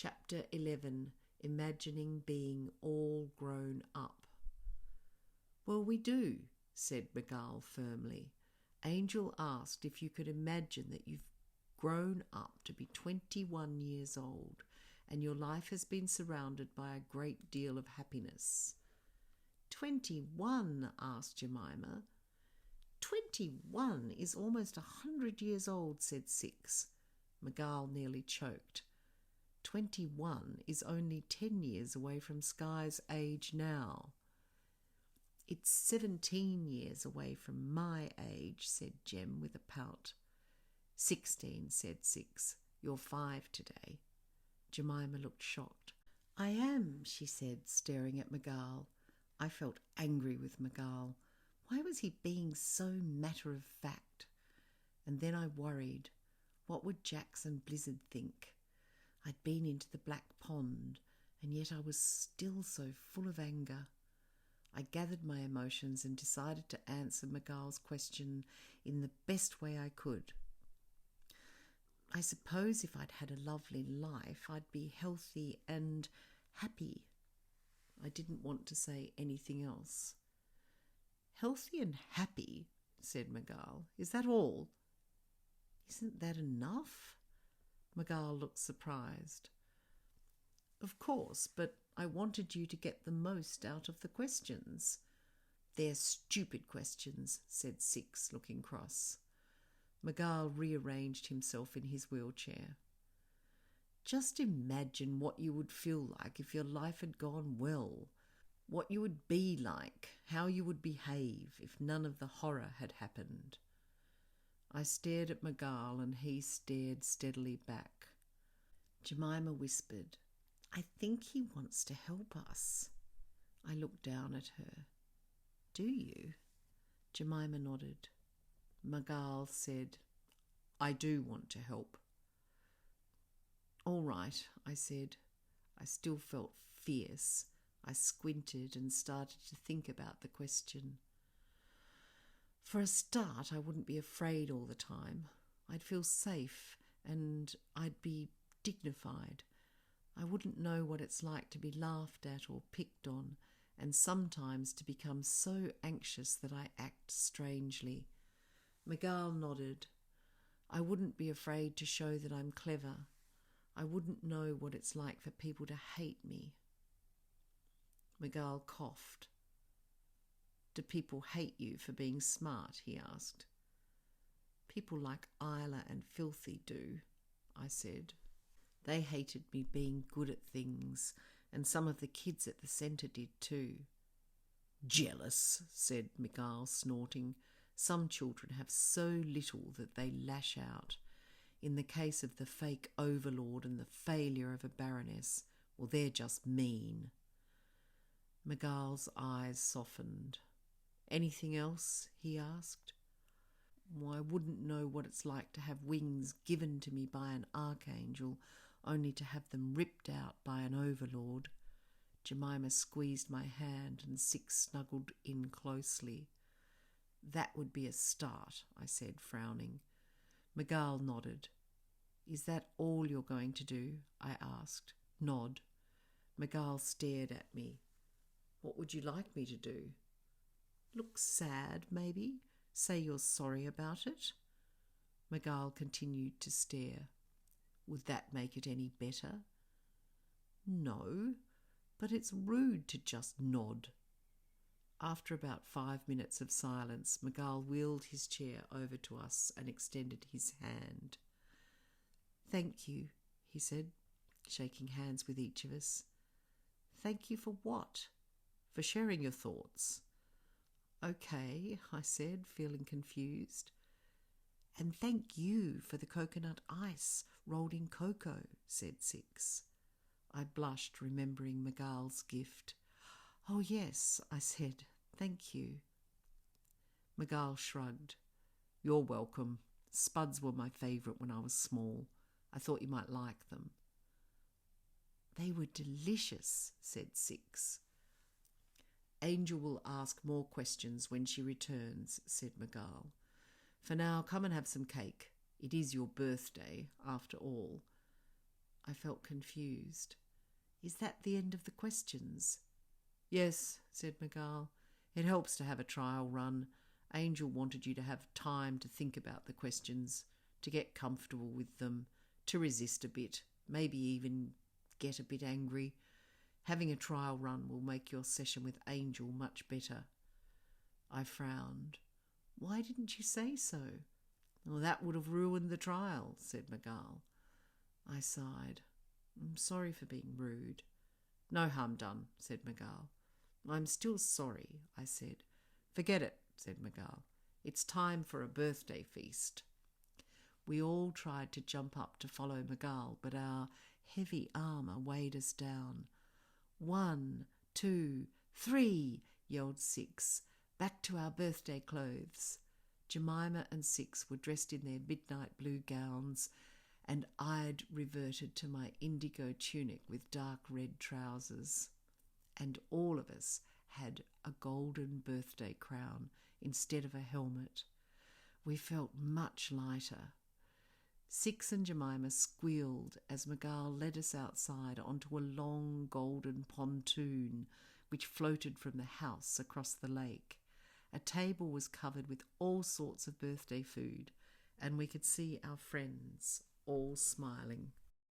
Chapter 11. Imagining being all grown up. Well, we do, said Miguel firmly. Angel asked if you could imagine that you've grown up to be 21 years old and your life has been surrounded by a great deal of happiness. 21? Asked Jemima. 21 is almost 100 years old, said Six. Miguel nearly choked. 21 is only 10 years away from Skye's age now. It's 17 years away from my age, said Jem with a pout. 16, said Six. You're 5 today. Jemima looked shocked. I am, she said, staring at Miguel. I felt angry with Miguel. Why was he being so matter-of-fact? And then I worried. What would Jax and Blizzard think? I'd been into the Black Pond, and yet I was still so full of anger. I gathered my emotions and decided to answer Miguel's question in the best way I could. I suppose if I'd had a lovely life, I'd be healthy and happy. I didn't want to say anything else. Healthy and happy, said Miguel. Is that all? Isn't that enough? Miguel looked surprised. Of course, but I wanted you to get the most out of the questions. They're stupid questions, said Six, looking cross. Miguel rearranged himself in his wheelchair. Just imagine what you would feel like if your life had gone well, what you would be like, how you would behave if none of the horror had happened. I stared at Miguel and he stared steadily back. Jemima whispered, I think he wants to help us. I looked down at her. Do you? Jemima nodded. Miguel said, I do want to help. All right, I said. I still felt fierce. I squinted and started to think about the question. For a start, I wouldn't be afraid all the time. I'd feel safe and I'd be dignified. I wouldn't know what it's like to be laughed at or picked on, and sometimes to become so anxious that I act strangely. Miguel nodded. I wouldn't be afraid to show that I'm clever. I wouldn't know what it's like for people to hate me. Miguel coughed. Do people hate you for being smart? He asked. People like Isla and Filthy do, I said. They hated me being good at things, and some of the kids at the centre did too. Jealous, said Miguel, snorting. Some children have so little that they lash out. In the case of the fake overlord and the failure of a baroness, well, they're just mean. Miguel's eyes softened. Anything else? He asked. Well, I wouldn't know what it's like to have wings given to me by an archangel, only to have them ripped out by an overlord. Jemima squeezed my hand and Six snuggled in closely. That would be a start, I said, frowning. Miguel nodded. Is that all you're going to do? I asked. Nod. Miguel stared at me. What would you like me to do? Look sad, maybe? Say you're sorry about it? Miguel continued to stare. Would that make it any better? No, but it's rude to just nod. After about 5 minutes of silence, Miguel wheeled his chair over to us and extended his hand. Thank you, he said, shaking hands with each of us. Thank you for what? For sharing your thoughts. Okay, I said, feeling confused. And thank you for the coconut ice rolled in cocoa, said Six. I blushed, remembering Miguel's gift. Oh yes, I said, thank you. Miguel shrugged. You're welcome. Spuds were my favourite when I was small. I thought you might like them. They were delicious, said Six. Angel will ask more questions when she returns, said Miguel. For now, come and have some cake. It is your birthday, after all. I felt confused. Is that the end of the questions? Yes, said Miguel. It helps to have a trial run. Angel wanted you to have time to think about the questions, to get comfortable with them, to resist a bit, maybe even get a bit angry. Having a trial run will make your session with Angel much better. I frowned. Why didn't you say so? Well, that would have ruined the trial, said Miguel. I sighed. I'm sorry for being rude. No harm done, said Miguel. I'm still sorry, I said. Forget it, said Miguel. It's time for a birthday feast. We all tried to jump up to follow Miguel, but our heavy armour weighed us down. 1, 2, 3, yelled Six. Back to our birthday clothes. Jemima and Six were dressed in their midnight blue gowns, and I'd reverted to my indigo tunic with dark red trousers. And all of us had a golden birthday crown instead of a helmet. We felt much lighter. Six and Jemima squealed as Miguel led us outside onto a long golden pontoon which floated from the house across the lake. A table was covered with all sorts of birthday food, and we could see our friends all smiling.